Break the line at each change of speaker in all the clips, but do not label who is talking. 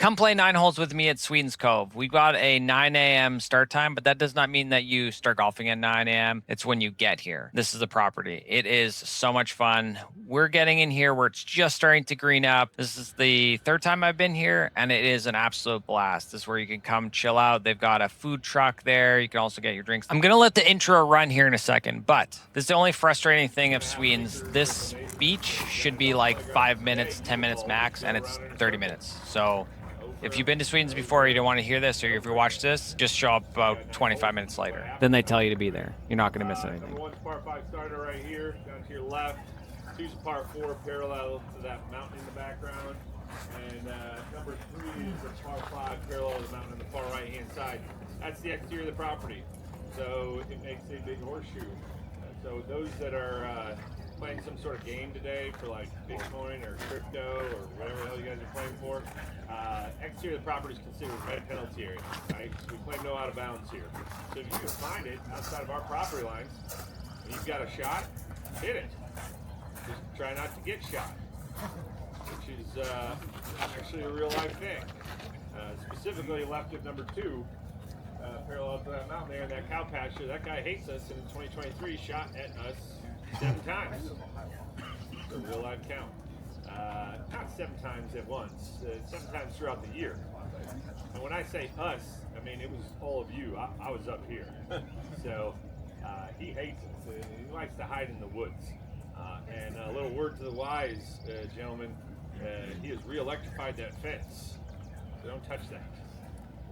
Come play 9 holes with me at Sweetens Cove. We've got a 9 a.m. start time, but that does not mean that you start golfing at 9 a.m. It's when you get here. This is the property. It is so much fun. We're getting in here where it's just starting to green up. This is the third time I've been here, and it is an absolute blast. This is where you can come chill out. They've got a food truck there. You can also get your drinks. I'm going to let the intro run here in a second, but this is the only frustrating thing of Sweetens. This beach should be like 5 minutes, 10 minutes max, and it's 30 minutes. So if you've been to Sweetens before, you don't want to hear this, or if you watch this, just show up about 25 minutes later. Then they tell you to be there. You're not going to miss anything.
Number one's par 5 starter right here, down to your left. Two's par 4 parallel to that mountain in the background. And number 3 is a par 5 parallel to the mountain on the far right-hand side. That's the exterior of the property. So it makes a big horseshoe. So those that are playing some sort of game today for like Bitcoin or crypto or whatever the hell you guys are playing for, exterior of the property is considered a red penalty area, right? So we claim no out of bounds here. So if you can find it outside of our property lines, and you've got a shot, hit it. Just try not to get shot, which is actually a real life thing. Specifically left of number 2, parallel to that mountain there in that cow pasture. That guy hates us, and in 2023 shot at us 7 times. It's a real life count. Not 7 times at once, 7 times throughout the year. And when I say us, I mean it was all of you. I was up here. So he hates us. He likes to hide in the woods. And a little word to the wise, gentlemen, he has re-electrified that fence. So don't touch that.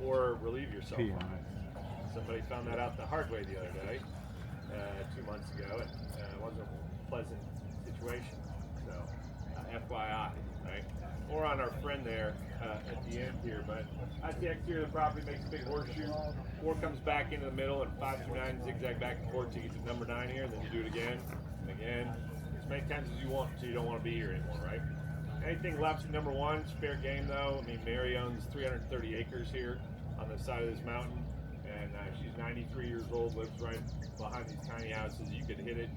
Or relieve yourself on it. Somebody found that out the hard way the other day, 2 months ago, and it wasn't a pleasant situation. So, FYI, right? Or on our friend there at the end here, but that's the exterior of the property, makes a big horseshoe. 4 comes back into the middle, and 5 through 9 zigzag back and forth to get to number 9 here, and then you do it again and again, as many times as you want, so you don't want to be here anymore, right? Anything left in number 1, it's fair game though. I mean, Mary owns 330 acres here on the side of this mountain, and she's 93 years old, lives right behind these tiny houses. You could hit it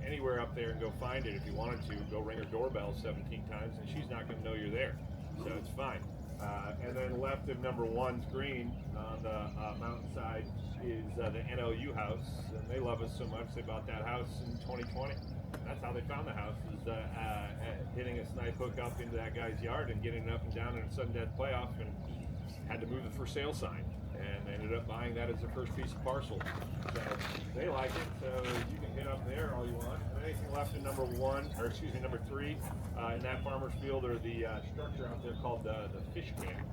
anywhere up there and go find it if you wanted to. Go ring her doorbell 17 times, and she's not going to know you're there, so it's fine. And then left of number 1's green on the mountainside is the NLU house, and they love us so much they bought that house in 2020. And that's how they found the house, is hitting a snipe hook up into that guy's yard and getting it up and down in a sudden death playoff, and had to move the for sale sign, and ended up buying that as their first piece of parcel. So they like it, so you can hit up there all you want. And anything left in number 3, in that farmer's field, or the structure out there called the fish camp.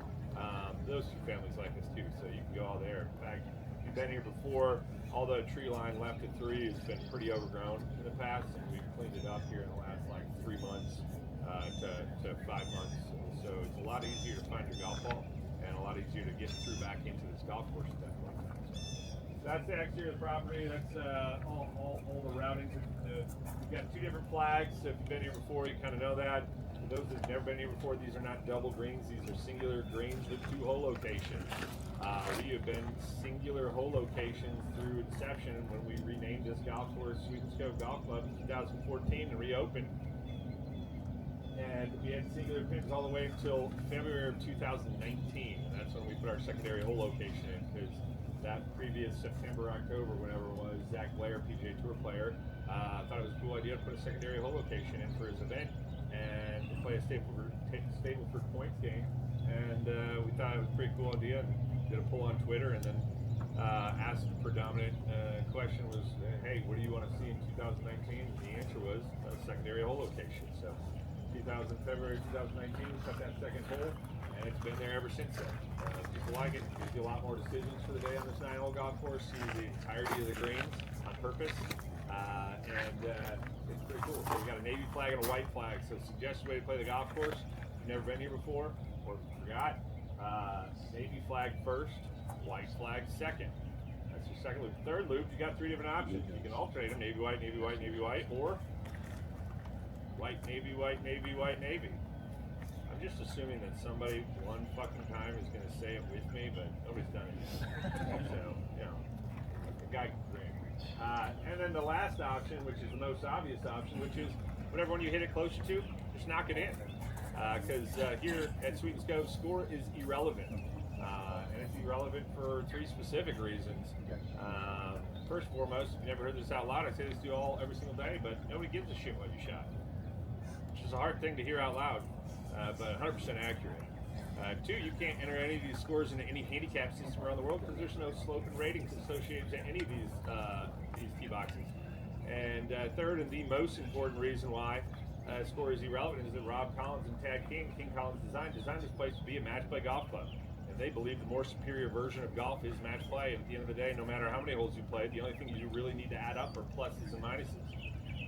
Those 2 families like us too, so you can go all there. In fact, if you've been here before, all the tree line left at 3 has been pretty overgrown in the past, and we've cleaned it up here in the last like 3 months to 5 months. So it's a lot easier to find your golf ball, and a lot easier to get through back into this golf course at that point in time. So that's the exterior of the property. That's all the routings. We've got 2 different flags, so if you've been here before, you kind of know that. For those that have never been here before, these are not double greens. These are singular greens with 2 hole locations. We have been singular hole locations through inception when we renamed this golf course Sweetens Cove Golf Club in 2014 and reopened. And we had singular pins all the way until February of 2019, and that's when we put our secondary hole location in, because that previous September, October, whatever it was, Zach Blair, PGA Tour player, thought it was a cool idea to put a secondary hole location in for his event and to play a Stapleford points game. And we thought it was a pretty cool idea, and did a poll on Twitter, and then asked the predominant question was, hey, what do you want to see in 2019? The answer was a secondary hole location. So February 2019, we cut that second hole, and it's been there ever since then. People like it. Gives you a lot more decisions for the day on this 9-hole golf course. See the entirety of the greens on purpose, and it's pretty cool. So we got a navy flag and a white flag. So suggested way to play the golf course. If you've never been here before or forgot, navy flag first, white flag second. That's your second loop. Third loop, you got 3 different options. You can alternate them: navy white, navy white, navy white, or white, navy, white, navy, white, navy. I'm just assuming that somebody one fucking time is going to say it with me, but nobody's done it yet. So, you know, the guy can dream. And then the last option, which is the most obvious option, which is whatever one you hit it closer to, just knock it in. because here at Sweetens Cove, score is irrelevant. And it's irrelevant for three specific reasons. First and foremost, if you never heard this out loud, I say this to you all every single day, but nobody gives a shit what you shot. Which is a hard thing to hear out loud, but 100% accurate. Two, you can't enter any of these scores into any handicap system around the world because there's no slope and ratings associated to any of these tee boxes. And third, and the most important reason why score is irrelevant is that Rob Collins and Tad King Collins designed this place to be a match play golf club. And they believe the more superior version of golf is match play. And at the end of the day, no matter how many holes you played, the only thing you really need to add up are pluses and minuses.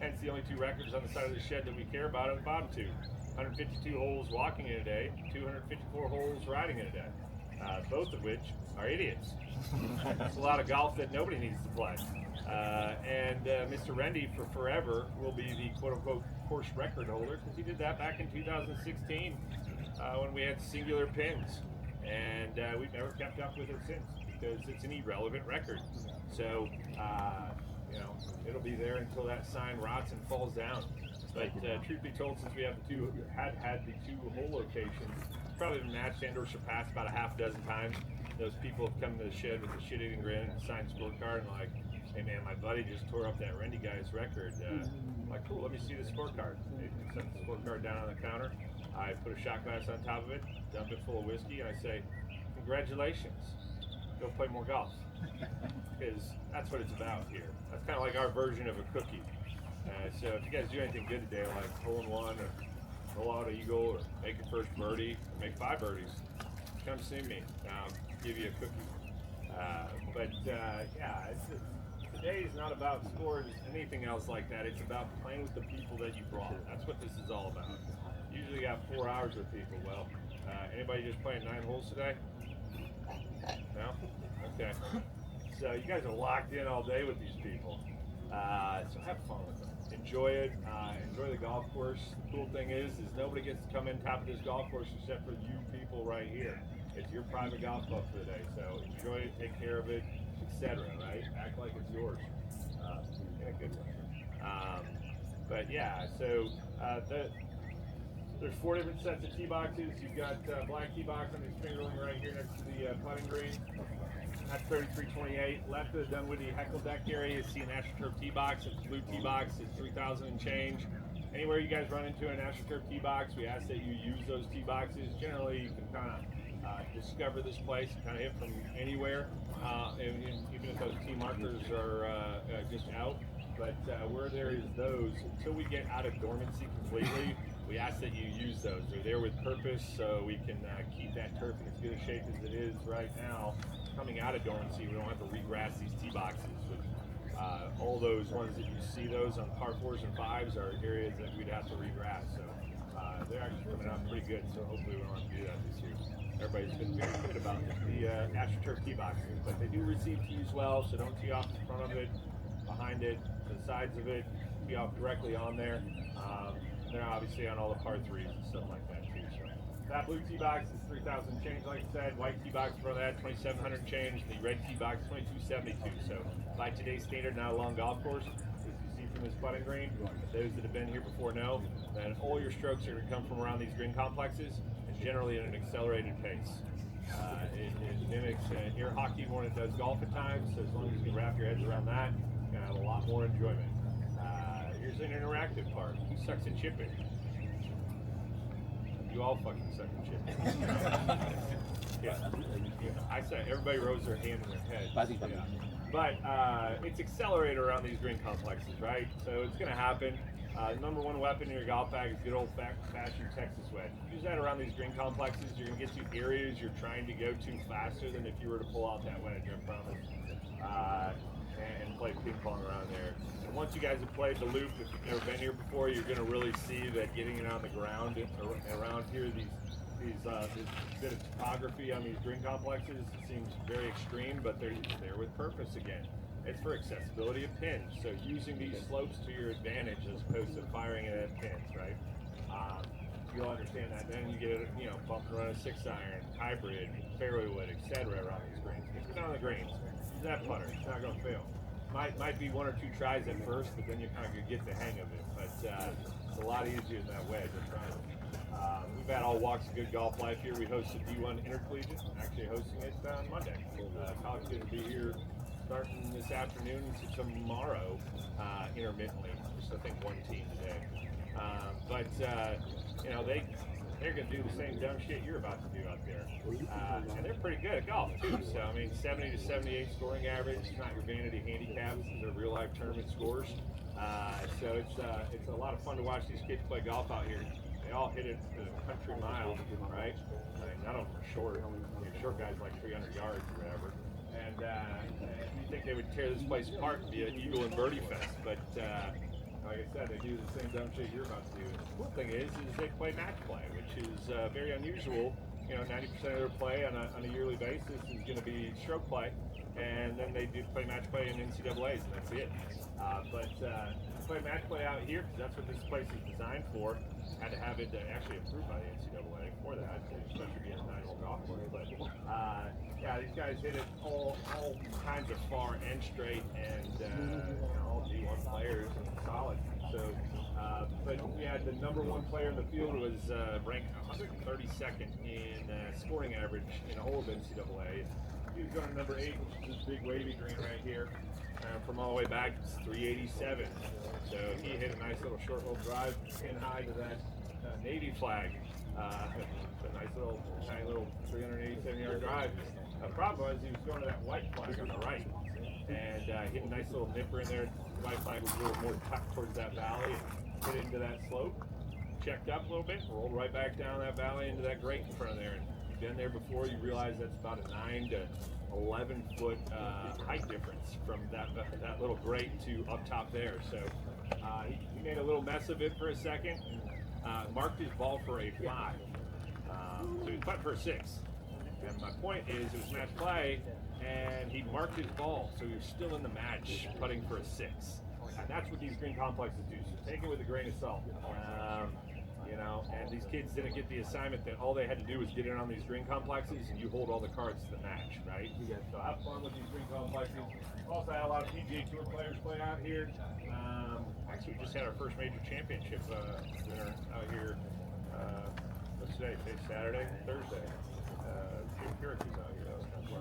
Hence the only two records on the side of the shed that we care about are the bottom two. 152 holes walking in a day, 254 holes riding in a day, both of which are idiots. It's a lot of golf that nobody needs to play. And Mr. Rendy for forever will be the quote-unquote course record holder because he did that back in 2016 when we had singular pins. And we've never kept up with it since because it's an irrelevant record. So, it'll be there until that sign rots and falls down. But truth be told, since we have the two hole locations, it's probably been matched and or surpassed about a half dozen times. Those people have come to the shed with a shit-eating grin and signed scorecard and like, hey man, my buddy just tore up that Rendy guy's record. I'm like, cool, let me see the scorecard. They set the scorecard down on the counter. I put a shot glass on top of it, dump it full of whiskey, and I say, congratulations, go play more golf. Because that's what it's about here. That's kind of like our version of a cookie. So if you guys do anything good today, like hole in one or roll out an eagle or make your first birdie or make 5 birdies, come see me. I'll give you a cookie. Today is not about scores or anything else like that. It's about playing with the people that you brought. That's what this is all about. Usually you got 4 hours with people. Well, anybody just playing 9 holes today? No? Okay. So you guys are locked in all day with these people. So have fun with them. Enjoy it. Enjoy the golf course. The cool thing is nobody gets to come in top of this golf course except for you people right here. It's your private golf club for the day. So enjoy it, take care of it, etc. Right? Act like it's yours. In a good way. There's 4 different sets of tee boxes. You've got black tee box on the fingerling right here next to the putting green. That's 3328. Left of the Dunwoody Heckle deck area, you see an AstroTurf tee box. It's blue tee box. It's 3,000 and change. Anywhere you guys run into an AstroTurf tee box, we ask that you use those tee boxes. Generally, you can kind of discover this place, kind of hit from anywhere, even if those tee markers are just out. But where there is those, until we get out of dormancy completely, we ask that you use those. They're there with purpose, so we can keep that turf in as good a shape as it is right now. Coming out of dormancy, we don't have to regrass these tee boxes. All those ones that you see those on par 4s and 5s are areas that we'd have to regrass. So they're actually coming out pretty good, so hopefully we don't have to do that this year. Everybody's been very good about the AstroTurf tee boxes, but they do receive tees well, so don't tee off in front of it, behind it, to the sides of it, tee off directly on there. They're obviously on all the par 3s and stuff like that too. So that blue tee box is 3,000 change, like I said. White tee box for that 2,700 change. The red tee box 2,272. So by today's standard, not a long golf course. As you see from this putting green, those that have been here before know that all your strokes are going to come from around these green complexes, and generally at an accelerated pace. It mimics air hockey more than it does golf at times. So as long as you can wrap your heads around that, you're going to have a lot more enjoyment. Here's an interactive part. Who sucks at chipping? You all fucking suck at chipping. Yeah. I said everybody rose their hand in their head. Yeah. But it's accelerated around these green complexes, right? So it's going to happen. Number 1 weapon in your golf bag is good old-fashioned Texas wedge. Use that around these green complexes. You're going to get to areas you're trying to go to faster than if you were to pull out that wedge, I promise. And play ping pong around there. And once you guys have played the loop, if you've never been here before, you're going to really see that getting it on the ground around here, this bit of topography on these green complexes seems very extreme, but they're there with purpose again. It's for accessibility of pins, so using these slopes to your advantage as opposed to firing it at pins, right? You'll understand that. Then you get it, bumping around a 6-iron, hybrid, fairway wood, etc. around these greens. Get it on the greens. Use that putter. It's not going to fail. Might be 1 or 2 tries at first, but then you kind of get the hang of it. But it's a lot easier than that wedge. I promise. We've had all walks of good golf life here. We hosted D1 Intercollegiate, actually hosting it on Monday. College kids will be here starting this afternoon to tomorrow, intermittently. Just I think one team today. But they're going to do the same dumb shit you're about to do out there. And they're pretty good at golf, too. So, I mean, 70 to 78 scoring average. It's not your vanity handicaps. These are real-life tournament scores. So it's a lot of fun to watch these kids play golf out here. They all hit it to the country mile, right? I mean, none of them are short. Short guys like 300 yards or whatever. And you think they would tear this place apart and be an eagle and birdie fest. But like I said, they do the same dumb shit you're about to do. The cool thing is they play match play, which is very unusual. 90% of their play on a yearly basis is going to be stroke play, and then they do play match play in NCAAs, and that's it. But play match play out here, because that's what this place is designed for. Had to have it actually approved by the NCAA for that, especially being a nice golf course. But these guys hit it all kinds of far and straight, and all D1 players and solid. So, but we had the number one player in the field was ranked 132nd in scoring average in a whole of NCAA. He was going to number 8, which is this big wavy green right here. From all the way back, it's 387. So he hit a nice little short little drive in high to that Navy flag. A nice little, tiny little 387-yard drive. The problem was he was going to that white flag on the right. And hit a nice little nipper in there. The white flag was a little more tucked towards that valley. Hit into that slope. Checked up a little bit. Rolled right back down that valley into that grate in front of there. And if you've been there before, you realize that's about a 9 to 11 foot height difference from that little grate to up top there. So he made a little mess of it for a second. Marked his ball for a 5. So he was putting for a 6. And my point is, it was match play, and he marked his ball, so he was still in the match, putting for a 6. And that's what these green complexes do. So take it with a grain of salt. And these kids didn't get the assignment that all they had to do was get in on these green complexes, and you hold all the cards to the match, right? So have fun with these green complexes. Also had a lot of PGA Tour players play out here. Actually, we just had our first major championship dinner out here. What's today? Today's Saturday, Thursday. Jim Carrick was out here. That was kind of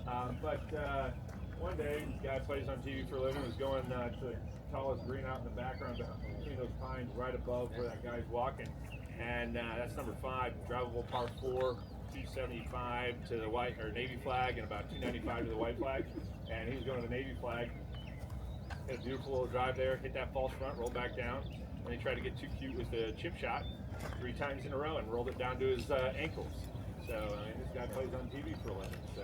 fun. But one day, this guy plays on TV for a living, was going to the tallest green out in the background between those pines right above where that guy's walking. And that's number 5, drivable par 4, 275 to the white or Navy flag and about 295 to the white flag. And he was going to the Navy flag. Hit a beautiful little drive there, hit that false front, rolled back down. And he tried to get too cute with the chip shot 3 times in a row and rolled it down to his ankles. So, this guy plays on TV for a living. So,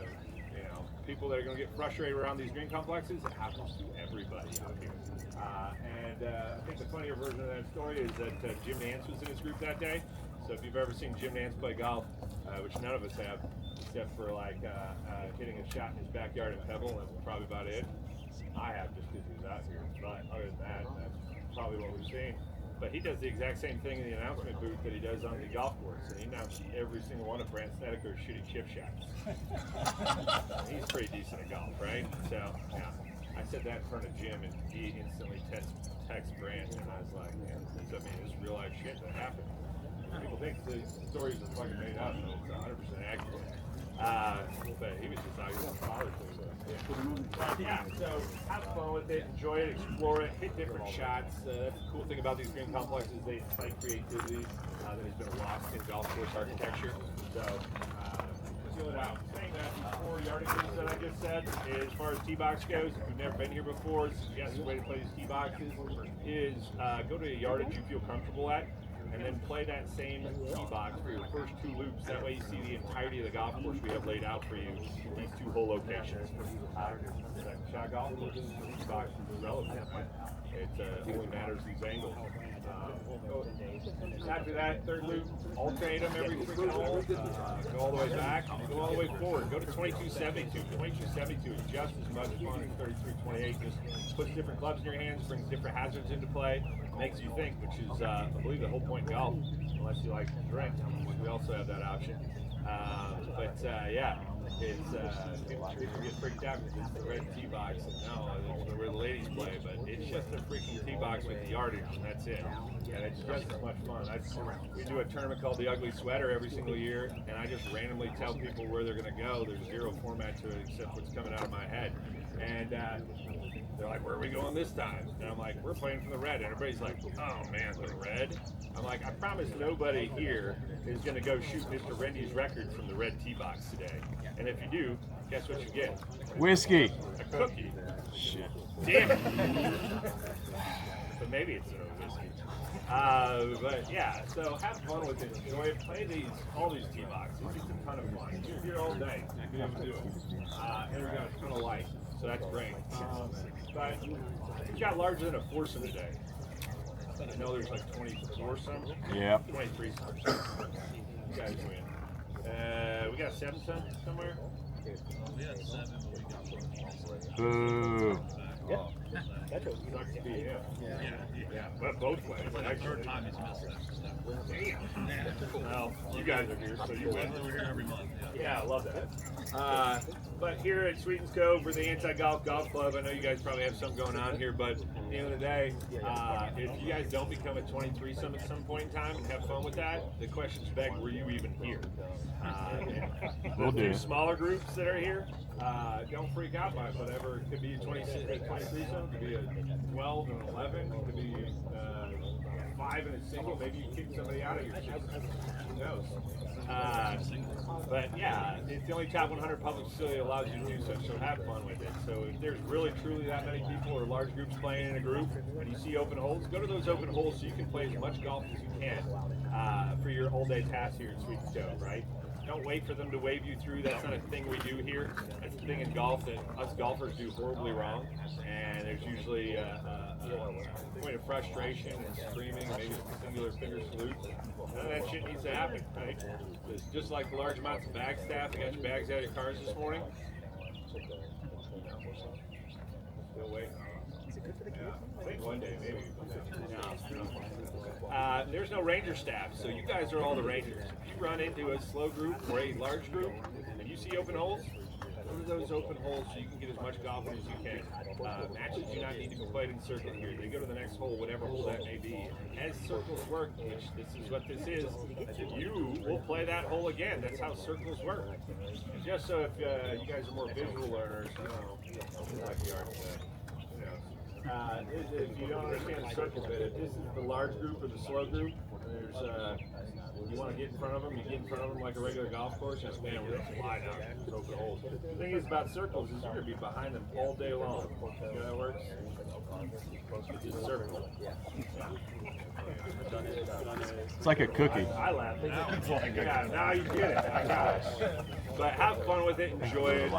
people that are going to get frustrated around these green complexes, it happens to everybody out here. I think the funnier version of that story is that Jim Nance was in his group that day. So if you've ever seen Jim Nance play golf, which none of us have, except for hitting a shot in his backyard at Pebble, that's probably about it. I have, just because he was out here. But other than that, that's probably what we've seen. But he does the exact same thing in the announcement booth that he does on the golf course. And he announced every single one of Brant Snedeker's shitty chip shots. He's pretty decent at golf, right? So, yeah. I said that in front of Jim, and he instantly texts Brant, and I was like, man, this is real life shit that happened. People think the stories are fucking made up, but it's 100% accurate. But he was just out here on Father's Day. So have fun with it, enjoy it, explore it, hit different shots. That's the cool thing about these green complexes. They incite creativity that has been lost in golf course architecture. So feel it out. Saying that, these 4 yardages that I just said, as far as tee box goes, if you've never been here before, the suggested way to play these tee boxes is go to a yardage you feel comfortable at, and then play that same tee box for your first 2 loops. That way you see the entirety of the golf course we have laid out for you in these 2 hole locations. Shot golf course, tee box is irrelevant. It only matters these angles. After that, 3rd loop, alternate them every freaking hole. Go all the way back, go all the way forward. Go to 2272. 2272 is just as much fun as 3328. Just puts different clubs in your hands, brings different hazards into play, makes you think, which is, I believe, the whole point of golf, unless you like to drink. We also have that option. people get freaked out because it's the red tee box. No, it's where the ladies play, but it's just a freaking tee box with the yardage, and that's it. And it's just as much fun. We do a tournament called the Ugly Sweater every single year, and I just randomly tell people where they're going to go. There's zero format to it except what's coming out of my head. And they're like, where are we going this time? And I'm like, we're playing from the red. And everybody's like, oh man, the red? I'm like, I promise nobody here is going to go shoot Mr. Rendy's record from the red tee box today. And if you do, guess what you get?
Whiskey.
A cookie.
Shit.
Damn it. But maybe it's a whiskey. But yeah, so have fun with it. Enjoy it. Play all these tee boxes. It's a ton of fun. You're here all day. You'll be able to do it. And we got a ton of light, so that's great. But we got larger than a foursome today. I know there's like 24 some.
Yeah.
23 some. You guys win. We got a 7 some somewhere.
We had 7, but we got 1.
Boo.
Sucks to be him. Yeah. But both ways.
It's like the third time he's missed that.
Damn. Well, you guys are here, so you win.
We're here every month.
Yeah, I love that. But here at Sweetens Cove, we're the Anti-Golf Golf Club. I know you guys probably have something going on here, but at the end of the day, if you guys don't become a 23-some at some point in time and have fun with that, the question's begged, were you even here?
We'll do.
Smaller groups that are here, don't freak out by it, whatever. It could be a 23-some, it could be a 12 and 11, it could be 5 and a single. Maybe you kick somebody out of your system. Who knows? But yeah, it's the only top 100 public facility that allows you to do so, so have fun with it. So if there's really truly that many people or large groups playing in a group and you see open holes, go to those open holes so you can play as much golf as you can for your whole day task here at Sweetens Cove, right? Don't wait for them to wave you through. That's not a thing we do here. That's the thing in golf that us golfers do horribly wrong. And there's usually a point of frustration and screaming, maybe a singular finger salute. None of that shit needs to happen, right? It's just like the large amounts of bag staff. You got your bags out of your cars this morning. Still waiting. Yeah, I think one day, maybe. There's no ranger staff, so you guys are all the rangers. If you run into a slow group or a large group and you see open holes, go to those open holes so you can get as much golf as you can. Matches do not need to be played in circle here. They go to the next hole, whatever hole that may be. As circles work, which this is what this is, you will play that hole again. That's how circles work. And just so if you guys are more visual learners, like we are today. If you don't understand the circle bit, if this is the large group or the slow group, there's you want to get in front of them, you get in front of them like a regular golf course, and man, we're going to fly down these open holes. The thing is about circles is you're going to be behind them all day long. You know how that works? It's a circle.
It's like a cookie.
I laugh. Yeah, now you get it. I got it. But have fun with it, enjoy it.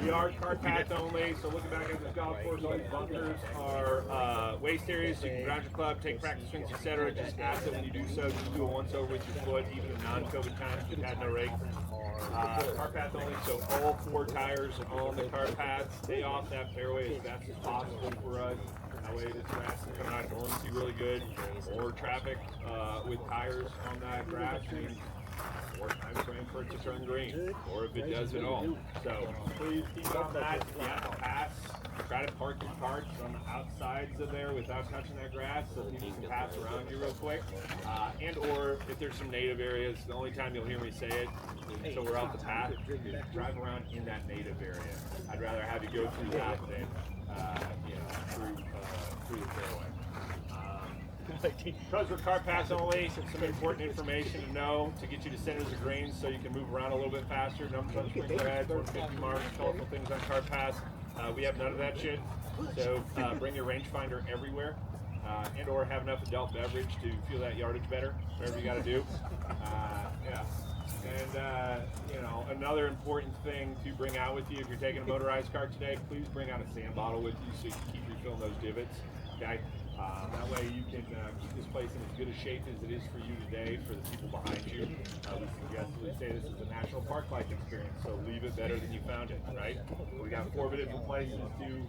We are cart path only, so looking back at this golf course, all these bunkers are waste areas. So you can ground your club, take practice swings, etc. Just ask that when you do so, just do a once over with your foot, even in non-COVID times. We've had no rake. Cart path only, so all 4 tires on the cart path. Stay off that fairway as fast as possible for us. That way the grass is coming out going to be really good. Or traffic with tires on that grass means more time frame for it to turn green, or if it does at all. So please keep on that. If you have to pass, try to park your carts on the outsides of there without touching that grass so people can pass around you real quick. And or if there's some native areas, the only time you'll hear me say it is until we're off the path, is drive around in that native area. I'd rather have you go through that than through the fairway. Because we're cart pass only, some important information to know to get you to centers of greens so you can move around a little bit faster. Numbers on sprinkler heads, 50 marks, colorful things on cart pass. We have none of that shit. So bring your rangefinder everywhere, and or have enough adult beverage to feel that yardage better. Whatever you got to do. Yeah. And another important thing to bring out with you if you're taking a motorized cart today, please bring out a sand bottle with you so you can keep refilling those divots. Okay. That way you can keep this place in as good a shape as it is for you today, for the people behind you. We say this is a national park-like experience, so leave it better than you found it, right? We got 4 different places to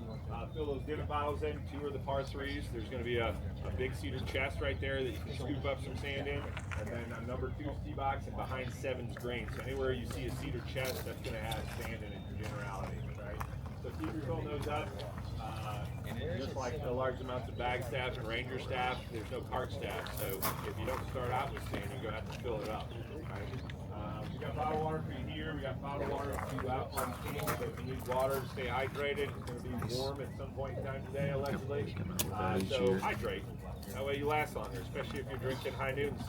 fill those divot bottles in. 2 are the par 3s. There's going to be a big cedar chest right there that you can scoop up some sand in, and then on number 2's tee box, and behind 7's green. So anywhere you see a cedar chest, that's going to have sand in it in generality, right? So keep filling those up. Just like the large amounts of bag staff and ranger staff, there's no cart staff. So if you don't start out with sand, you're going to have to fill it up. Right? We got bottled water for you here. We got bottled water for you out on team. So if you need water to stay hydrated, it's going to be warm at some point in time today, allegedly. So hydrate. That way you last longer, especially if you're drinking high noons.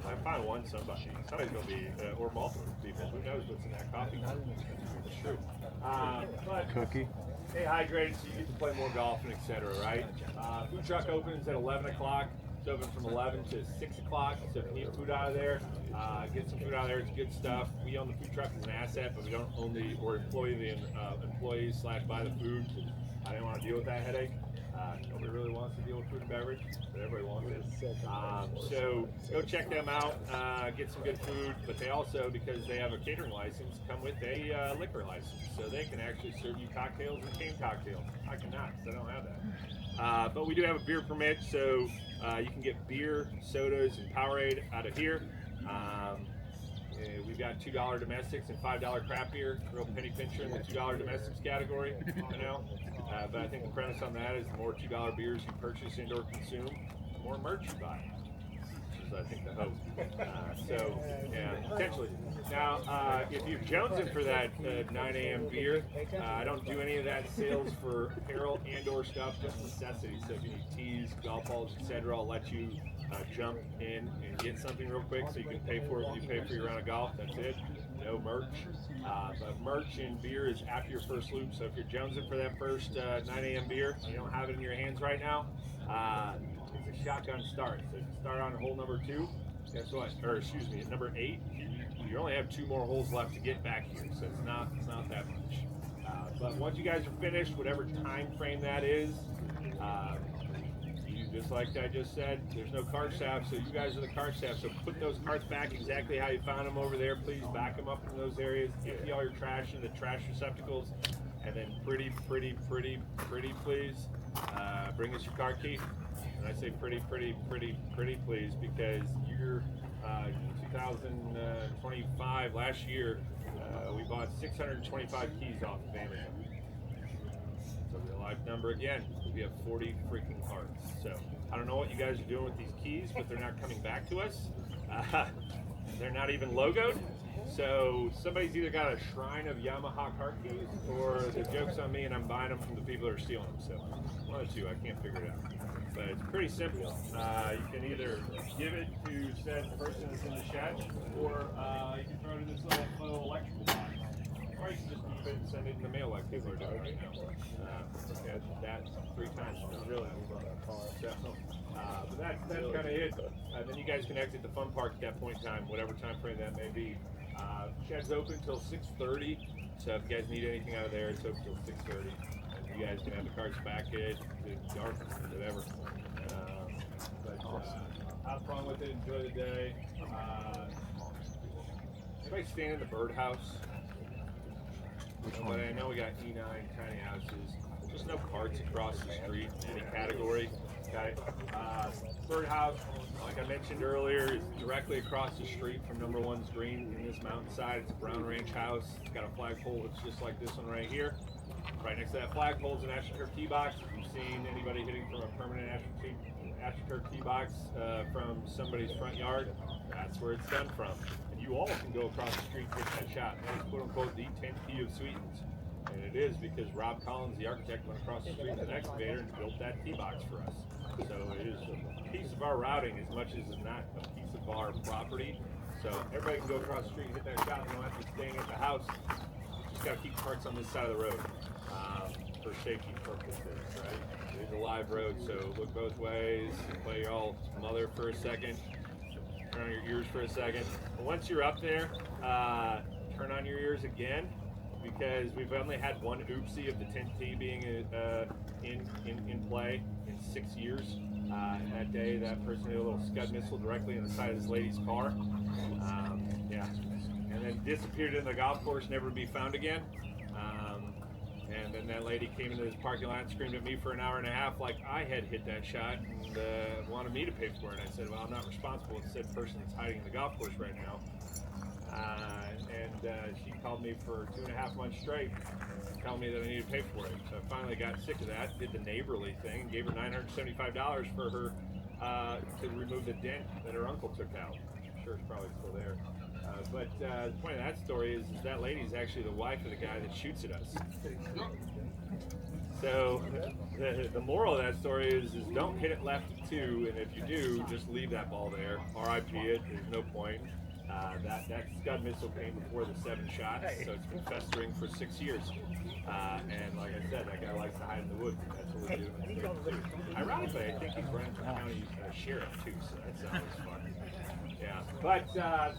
I found one somebody's going to be, or multiple people. Who knows what's in that coffee? It's true. But
Cookie.
stay hydrated so you get to play more golf and etc. Right? Food truck opens at 11 o'clock. It's open from 11 to 6 o'clock. So if you need food out of there, get some food out of there. It's good stuff. We own the food truck as an asset, but we don't own or employ the employees / buy the food. I didn't want to deal with that headache. Nobody really wants to deal with food and beverage, but everybody wants it. So go check them out, get some good food, but they also, because they have a catering license, come with a liquor license. So they can actually serve you cocktails and cane cocktails. I cannot, because I don't have that. But we do have a beer permit, so you can get beer, sodas, and Powerade out of here. We've got $2 domestics and $5 craft beer, real penny pincher in the $2 domestics category, but I think the premise on that is the more $2 beers you purchase and or consume, the more merch you buy. Which is, I think, the hope. So, yeah, potentially. Now, if you're jonesing for that 9 a.m. beer, I don't do any of that sales for apparel and or stuff, just necessities. So if you need tees, golf balls, etc., I'll let you jump in and get something real quick so you can pay for it when you pay for your round of golf. That's it. No merch. But merch and beer is after your first loop. So if you're jonesing for that first 9 a.m. beer and you don't have it in your hands right now, it's a shotgun start. So if you start on hole number 2, guess what? Or excuse me, at number 8, you only have 2 more holes left to get back here. So it's not that much. But once you guys are finished, whatever time frame that is, just like I just said, there's no cart staff, so you guys are the cart staff. So put those carts back exactly how you found them over there. Please back them up in those areas. Empty all your trash in the trash receptacles, and then pretty please, bring us your car key. And I say pretty please, because you're 2025 last year, we bought 625 keys off of Amazon. So real life number again, we have 40 freaking cards. So I don't know what you guys are doing with these keys, but they're not coming back to us. They're not even logoed. So somebody's either got a shrine of Yamaha card keys, or the joke's on me and I'm buying them from the people that are stealing them. So one of the 2, I can't figure it out. But it's pretty simple. You can either give it to said person that's in the shed, or you can throw it in this little electrical box. Or you can just keep it and send it in the mail like people are doing right now. That 3 times. Really. But that's kind of it. Then you guys can exit the fun park at that point in time, whatever time frame that may be. Shed's open until 6:30. So if you guys need anything out of there, it's open until 6:30. And you guys can have the carts back at dark, whatever. Have fun with it. Enjoy the day. Anybody staying in the birdhouse? But I know we got E9 tiny houses. Just no carts across the street in any category. Okay. Birdhouse, like I mentioned earlier, is directly across the street from number 1's green in this mountainside. It's a brown ranch house. It's got a flagpole that's just like this one right here. Right next to that flagpole is an AstroTurf tee box. If you've seen anybody hitting from a permanent AstroTurf tee box from somebody's front yard, that's where it's done from. And you all can go across the street and get that shot. That is quote unquote the 10T of Sweetenes. And it is because Rob Collins, the architect, went across the street with an excavator and built that tee box for us. So it is a piece of our routing as much as it's not a piece of our property. So everybody can go across the street and hit that shot. You don't have to be staying at the house. You just got to keep carts on this side of the road for safety purposes, right? It is a live road, so look both ways. Play your all mother for a second. Turn on your ears for a second. But once you're up there, turn on your ears again. because we've only had one oopsie of the 10T being in play in 6 years. And that day, that person hit a little scud missile directly in the side of this lady's car. Yeah, and then disappeared in the golf course, never to be found again. And then that lady came into this parking lot and screamed at me for an hour and a half like I had hit that shot and wanted me to pay for it. I said, well, I'm not responsible. It's said person that's hiding in the golf course right now. And she called me for 2.5 months straight, telling me that I needed to pay for it. So I finally got sick of that, did the neighborly thing, and gave her $975 for her to remove the dent that her uncle took out. I'm sure it's probably still there. But the point of that story is that lady is actually the wife of the guy that shoots at us. So the moral of that story is don't hit it left at 2, and if you do, just leave that ball there. RIP it, there's no point. That scud missile came before the 7 shots, so it's been festering for 6 years. And like I said, that guy likes to hide in the woods. That's what we do. Ironically, I think he's running for county sheriff too, so that's always fun. Yeah, but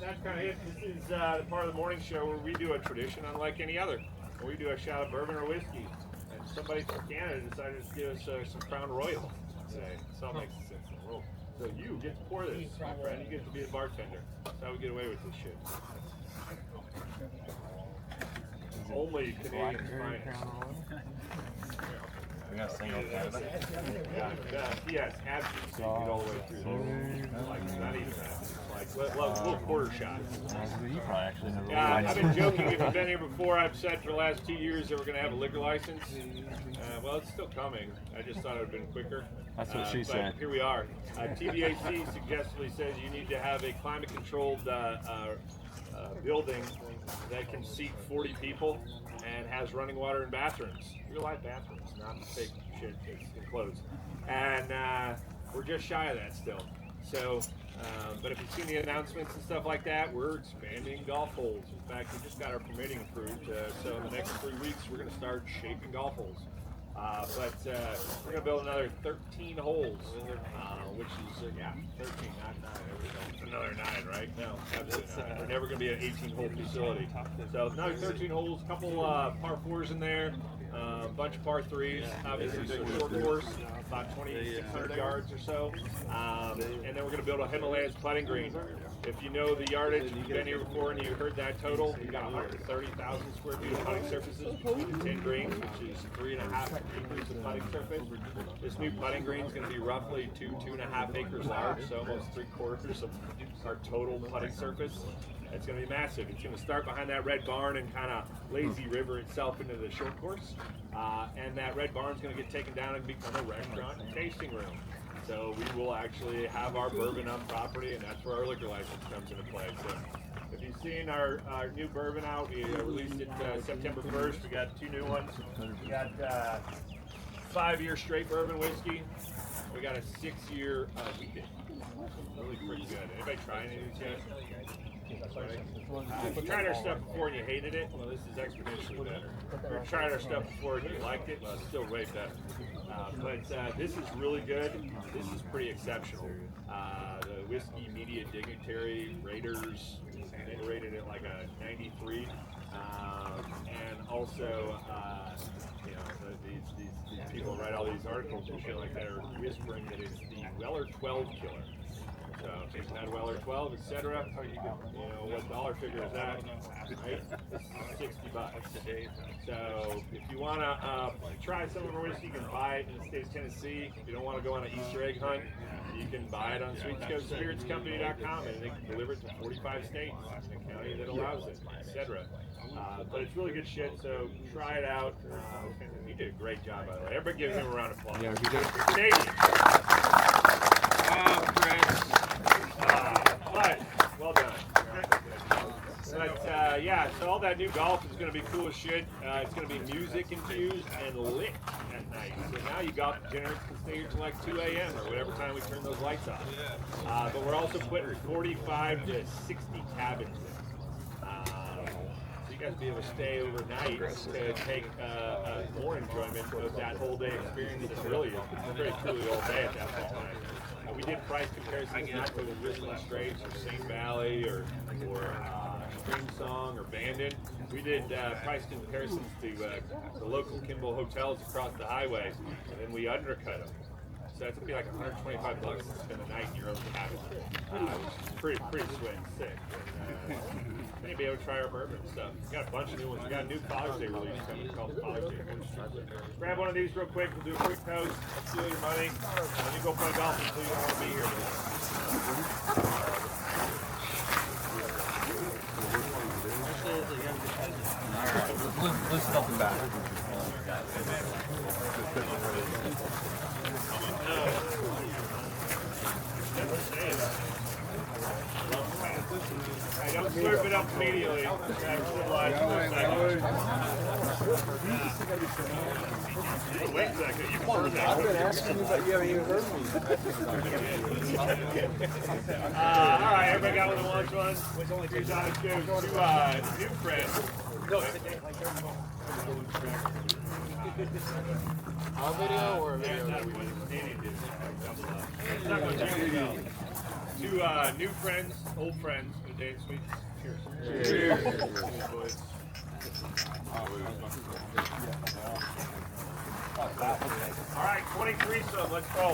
that's kind of it. This is the part of the morning show where we do a tradition unlike any other. We do a shot of bourbon or whiskey, and somebody from Canada decided to give us some Crown Royal today. So it makes sense in the world. So you get to pour this, my friend. You get to be the bartender. That's how we get away with this shit. Only Canadians find.
We got single Canada.
Yes, absolutely. Get all the way through there. Like, not even that. Like, little quarter shots.
You probably actually never
I've been joking. If you've been here before, I've said for the last 2 years that we're going to have a liquor license. Well, it's still coming. I just thought it would have been quicker.
That's what she said.
Here we are. TBAC suggestively says you need to have a climate-controlled building that can seat 40 people and has running water and bathrooms. Real life bathrooms, not fake shit that's enclosed. And we're just shy of that still. So, but if you've seen the announcements and stuff like that, we're expanding golf holes. In fact, we just got our permitting approved. So in the next 3 weeks, we're going to start shaping golf holes. But we're going to build another 13 holes, which is, 13, not 9. It's another 9, right? No, absolutely not. We're never going to be an 18-hole facility. So another 13 holes, a couple par 4s in there, a bunch of par 3s, obviously so short course, about 2,600 yards or so. And then we're going to build a Himalayas putting green. If you know the yardage, if you've been here before and you heard that total, we've got 130,000 square feet of putting surfaces between the 10 greens, which is 3.5 acres of putting surface. This new putting green is going to be roughly 2.5 acres large, so almost 3/4 of our total putting surface. It's going to be massive. It's going to start behind that red barn and kind of lazy river itself into the short course. And that red barn is going to get taken down and become a restaurant and tasting room. So we will actually have our bourbon on property, and that's where our liquor license comes into play. So if you've seen our new bourbon out, we released it September 1st. We got 2 new ones. We got 5-year straight bourbon whiskey. We got a 6-year weekend. Really pretty good. Anybody try any of these yet? If you tried our stuff before and you hated it, well, this is exponentially better. If you tried our stuff before and you liked it, well, it's still way better. But this is really good. This is pretty exceptional. The Whiskey Media Dignitary Raters, they rated it like a 93. And also, these people write all these articles and shit like that are whispering that it's the Weller 12 killer. So if you've had Weller 12, etc., what dollar figure is that? Right? $60. So if you want to try some of our whiskey, you can buy it in the state of Tennessee. If you don't want to go on an Easter egg hunt, you can buy it on SweetensCoveSpiritsCompany.com, and they can deliver it to 45 states in the county that allows it, etc. But it's really good shit, so try it out. You did a great job, by the way. Everybody give him a round of applause.
Yeah, he did.
You're Canadian. Chris. But, well done. But, so all that new golf is going to be cool as shit. It's going to be music infused and lit at night. So now you golf degenerates can stay here till like 2 a.m. or whatever time we turn those lights off. But we're also putting 45 to 60 cabins in. So you guys will be able to stay overnight to take more enjoyment of that whole day experience. It's really pretty truly all day at that point. We did price comparisons not for the Whistling Straits or St. Valley or Stream Song or Bandon. We did price comparisons to the local Kimball hotels across the highway, and then we undercut them. So that's gonna be like $125 to spend the night in your own cabin, which is pretty sick. And, maybe able to try our bourbon stuff. We got a bunch of new ones. We got a new Father's Day release coming called Father's Day. Grab one of these real quick. We'll do a quick toast. Steal your money. And you go play golf until you don't want to be here today.
Loosen up the back.
Hey, don't slurp it up immediately. Wait a second.
I've been asking you, but you haven't even heard me.
All right, everybody got one that wants one? Here's how it goes. Two new friends.
Our video or a video?
Two new friends, old friends, good day and sweet. Cheers. Cheers. Boys. All right, 23 some, let's go.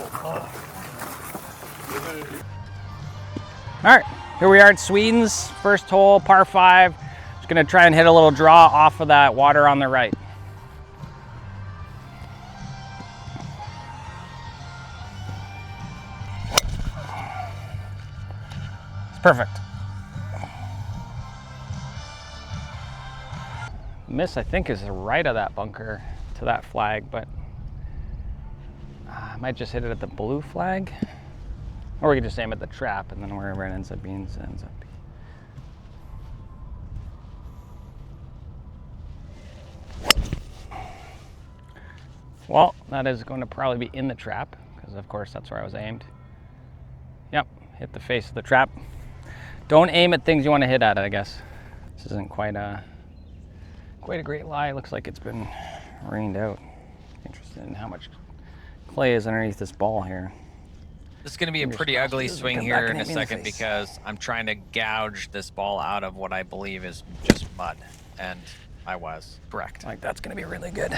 All right, here we are at Sweetenes, first hole, par 5. Just gonna try and hit a little draw off of that water on the right. It's perfect. Miss, I think, is right of that bunker to that flag, but I might just hit it at the blue flag. Or we could just aim at the trap, and then wherever it ends up being, it ends up being. Well, that is going to probably be in the trap, because of course that's where I was aimed. Yep, hit the face of the trap. Don't aim at things you want to hit at, I guess. This isn't quite a great lie. It looks like it's been rained out. Interested in how much clay is underneath this ball here.
This is going to be a pretty ugly swing here in a second because I'm trying to gouge this ball out of what I believe is just mud, and I was correct.
Like, that's going to be really good.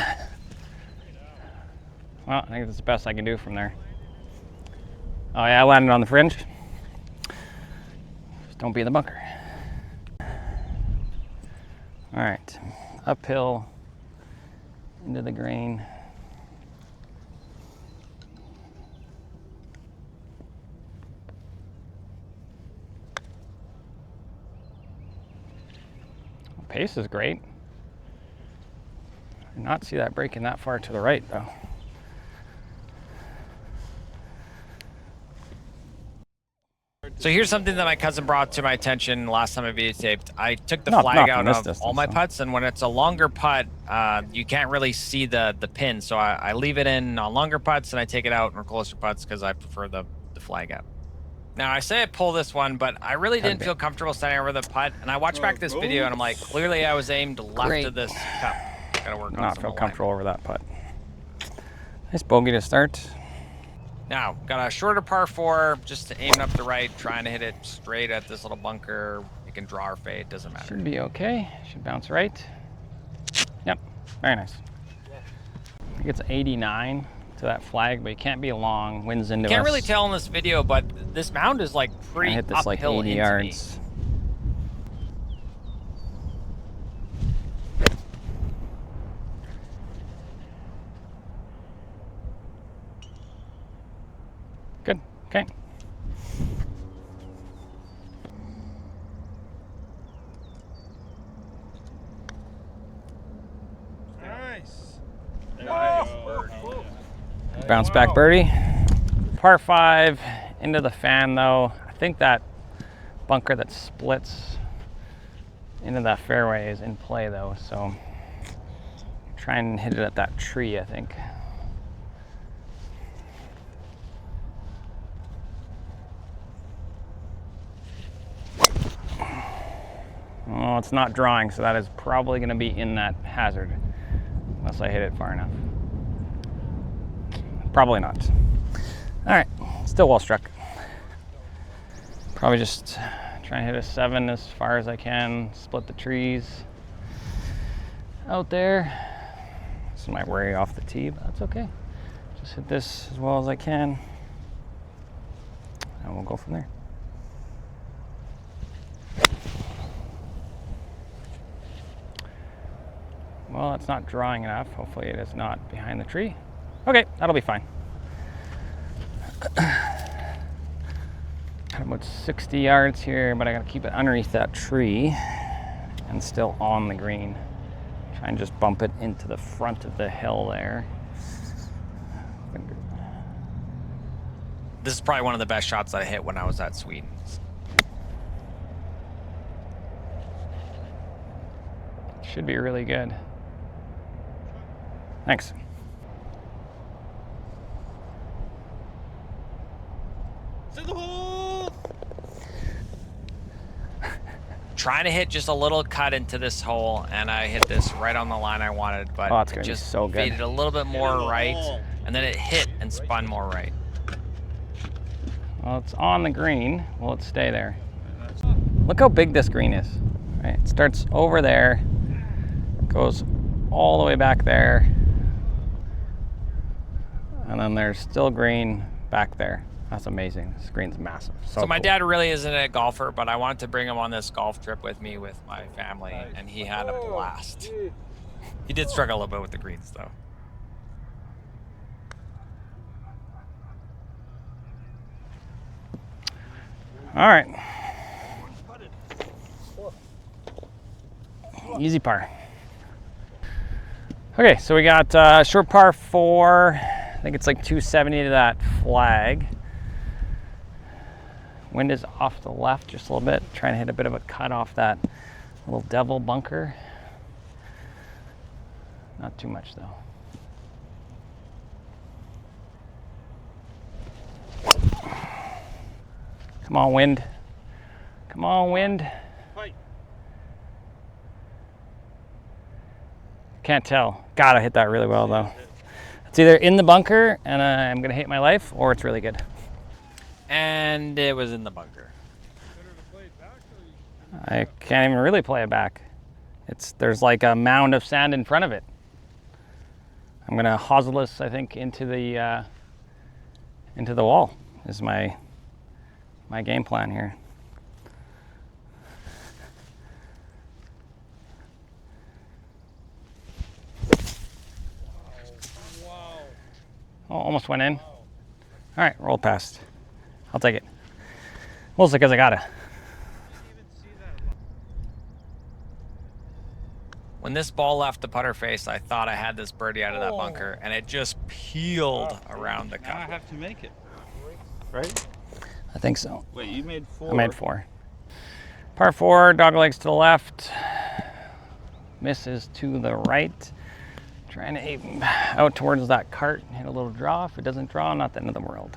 Well, I think that's the best I can do from there. Oh yeah, I landed on the fringe. Just don't be in the bunker. All right, uphill into the grain. Pace is great. I did not see that breaking that far to the right, though.
So here's something that my cousin brought to my attention last time I videotaped. I took the flag out of all my putts, and when it's a longer putt, you can't really see the pin. So I leave it in on longer putts, and I take it out on closer putts because I prefer the flag out. Now, I say I pull this one, but I really didn't feel comfortable standing over the putt, and I watched back this video, and I'm like, clearly I was aimed left of this cup. Gotta work on
not feel comfortable over that putt. Nice bogey to start.
Now, got a shorter par 4, just aiming up the right, trying to hit it straight at this little bunker. You can draw or fade, doesn't matter.
Should be okay. Should bounce right. Yep, very nice. I think it's 89 to that flag, but you can't be long. Wind's into us.
Can't really tell in this video, but this mound is like pretty
hit this like 80 yards. Good. Okay.
Nice.
Bounce back birdie. Par 5 into the fan though. I think that bunker that splits into that fairway is in play though, so try and hit it at that tree, I think. Oh, it's not drawing, so that is probably going to be in that hazard unless I hit it far enough. Probably not. All right, still well struck. Probably just Try and hit a 7 as far as I can. Split the trees out there. This is my worry off the tee, but that's okay. Just hit this as well as I can, and we'll go from there. Well, it's not drawing enough. Hopefully it is not behind the tree. Okay, that'll be fine. Got about 60 yards here, but I gotta keep it underneath that tree and still on the green. Try and just bump it into the front of the hill there.
This is probably one of the best shots that I hit when I was at Sweetenes.
Should be really good. Thanks.
Trying to hit just a little cut into this hole, and I hit this right on the line I wanted, but
Oh, it's gonna be
just
so good.
faded a little bit more right, and then it hit and spun more right.
Well, it's on the green. Will it stay there? Look how big this green is. Right, it starts over there, goes all the way back there, and then there's still green back there. That's amazing. This green's massive.
So my
cool.
dad really isn't a golfer, but I wanted to bring him on this golf trip with me with my family, and he had a blast. He did struggle a little bit with the greens, though.
All right. Easy par. Okay, so we got short par 4. I think it's like 270 to that flag. Wind is off the left just a little bit. Trying to hit a bit of a cut off that little devil bunker. Not too much though. Come on, wind. Come on, wind. Can't tell. Gotta hit that really well though. It's either in the bunker and I'm gonna hate my life, or it's really good.
And it was in the bunker.
I can't even really play it back. There's like a mound of sand in front of it. I'm gonna hosel this, I think, into the wall. Is my game plan here. Oh, almost went in. All right, roll past. I'll take it. Mostly because I gotta.
When this ball left the putter face, I thought I had this birdie out of that bunker, and it just peeled around the
Now I
cup.
have to make it. Right?
I think so.
Wait, you made 4.
I made 4. Par 4, dog legs to the left. Misses to the right. Trying to aim out towards that cart. Hit a little draw. If it doesn't draw, not the end of the world.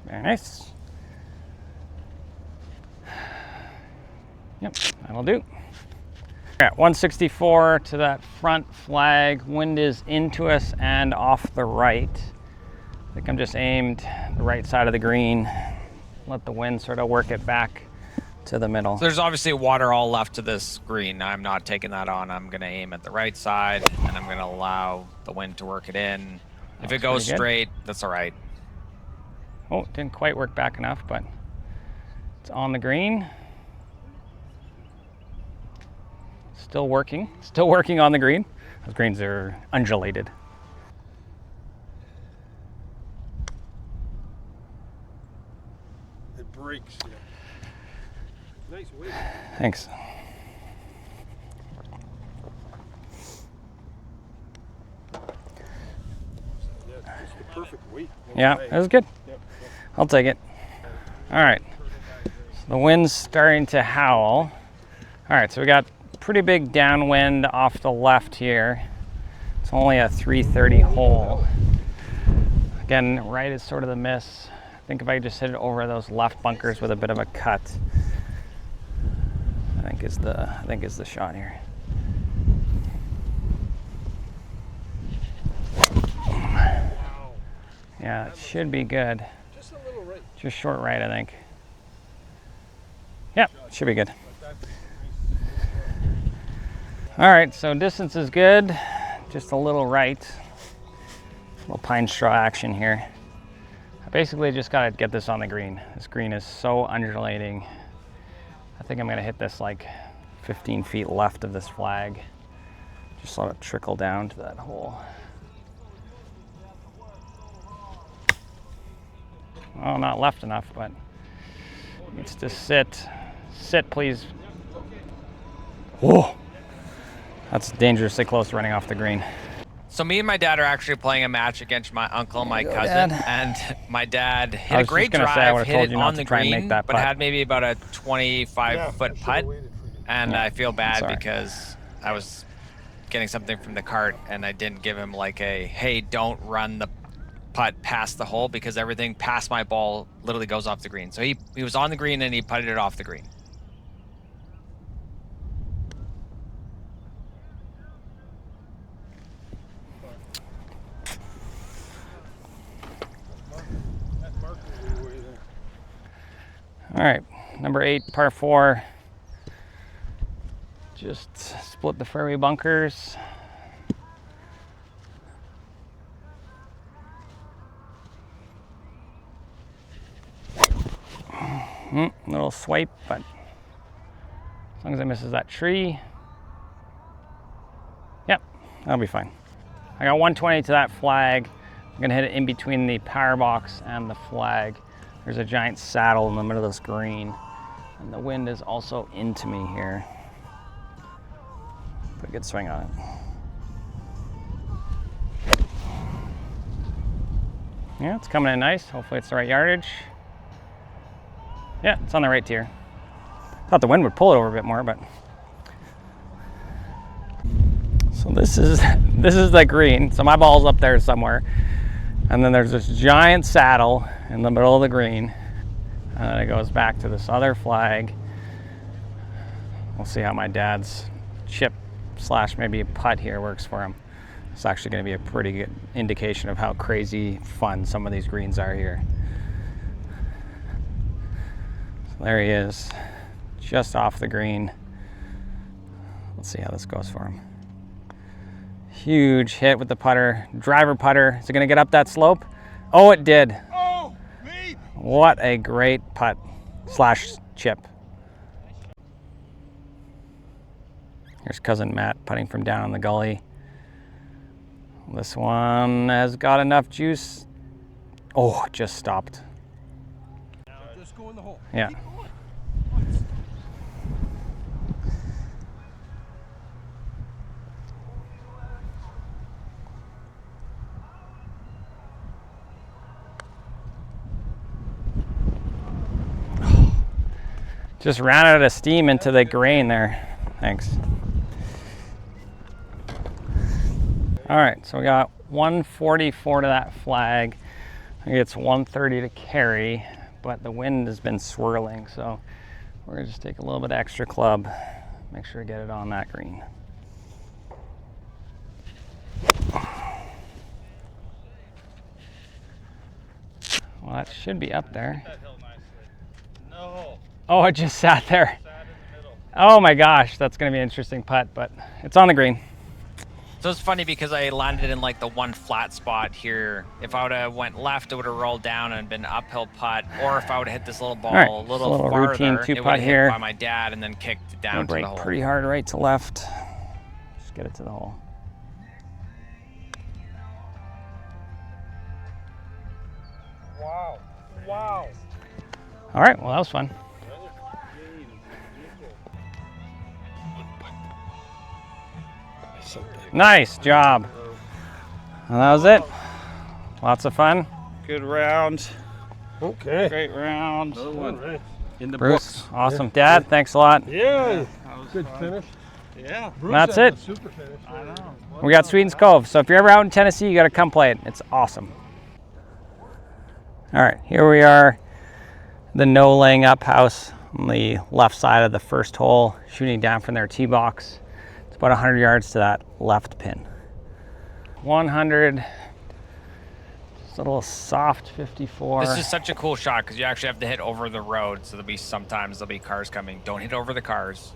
Very nice. Yep, that'll do. At 164 to that front flag. Wind is into us and off the right. I think I'm just aimed the right side of the green. Let the wind sort of work it back to the middle.
So there's obviously water all left to this green. I'm not taking that on. I'm going to aim at the right side, and I'm going to allow the wind to work it in. If it goes straight, that's all right.
Oh, it didn't quite work back enough, but it's on the green. Still working on the green. Those greens are undulated.
It breaks. Yeah. Nice weight.
Thanks.
Yeah, it's the perfect weight.
Yeah, it was good. I'll take it. All right. So the wind's starting to howl. All right, so we got pretty big downwind off the left here. It's only a 330 hole. Again, right is sort of the miss. I think if I just hit it over those left bunkers with a bit of a cut, I think is the shot here. Yeah, it should be good.
Just a little right.
Just short right, I think. Yep, should be good. All right, so distance is good. Just a little right. Little pine straw action here. I basically just gotta get this on the green. This green is so undulating. I think I'm gonna hit this like 15 feet left of this flag. Just let it trickle down to that hole. Well, not left enough, but needs to sit. Sit, please. Whoa, that's dangerously close to running off the green.
So me and my dad are actually playing a match against my uncle and my
There you go,
cousin,
Dad.
and my dad
I
hit a
was
great
just gonna say, I
drive,
would've
hit
told
it
you not
on
to
the
try and
green,
make that
but
putt.
had maybe about a 25-foot putt, and I feel bad
Sorry.
because I was getting something from the cart, and I didn't give him like a, hey, don't run the putt past the hole, because everything past my ball literally goes off the green. So he was on the green and he putted it off the green.
All right, number 8, par 4. Just split the fairway bunkers. Little swipe, but as long as it misses that tree, yep, that'll be fine. I got 120 to that flag. I'm gonna hit it in between the power box and the flag. There's a giant saddle in the middle of this green, and the wind is also into me here. Put a good swing on it. Yeah, it's coming in nice. Hopefully it's the right yardage. Yeah, it's on the right tier. Thought the wind would pull it over a bit more, but. So this is the green. So my ball's up there somewhere. And then there's this giant saddle in the middle of the green. And then it goes back to this other flag. We'll see how my dad's chip / maybe a putt here works for him. It's actually going to be a pretty good indication of how crazy fun some of these greens are here. So there he is, just off the green. Let's see how this goes for him. Huge hit with the putter, driver putter. Is it gonna get up that slope? Oh, it did.
Oh, me!
What a great putt / chip. Here's cousin Matt putting from down on the gully. This one has got enough juice. Oh, it just stopped.
Now just go in the hole.
Yeah. Just ran out of steam into the grain there. Thanks. All right, so we got 144 to that flag. I think it's 130 to carry, but the wind has been swirling, so we're gonna just take a little bit extra club, make sure to get it on that green. Well, that should be up there.
No.
Oh, it just sat there.
Sat in the middle.
Oh my gosh, that's gonna be an interesting putt, but it's on the green.
So it's funny because I landed in like the one flat spot here. If I would have went left, it would have rolled down and been uphill putt. Or if I would have hit this little ball
Right,
a
just
little
a little
farther,
routine
it would
two-putt
have hit
here.
by my dad and then kicked it down
Gonna
to the
break
hole.
pretty hard right to left. Just get it to the hole.
Wow. Wow.
All right, well, that was fun. Nice job. And that was it. Lots of fun.
Good round.
Okay.
Great round.
All right.
In the
Bruce,
books.
awesome. Dad, thanks a lot.
Yeah.
That was
Good
fun.
finish.
Yeah.
Bruce
That's
had
it.
a super finish.
I know.
We got Sweetens Cove. So if you're ever out in Tennessee, you got to come play it. It's awesome. All right, here we are. The no laying up house on the left side of the first hole, shooting down from their tee box. It's about 100 yards to that left pin. 100. It's a little soft 54.
This is such a cool shot because you actually have to hit over the road. So sometimes there'll be cars coming. Don't hit over the cars.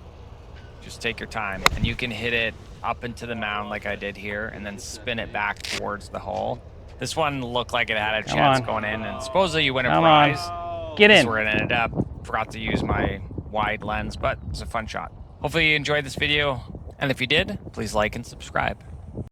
Just take your time. And you can hit it up into the mound like I did here and then spin it back towards the hole. This one looked like it had a chance going in, and supposedly you win a prize.
Get
This is
in.
where it ended up. Forgot to use my wide lens, but it's a fun shot. Hopefully you enjoyed this video. And if you did, please like and subscribe.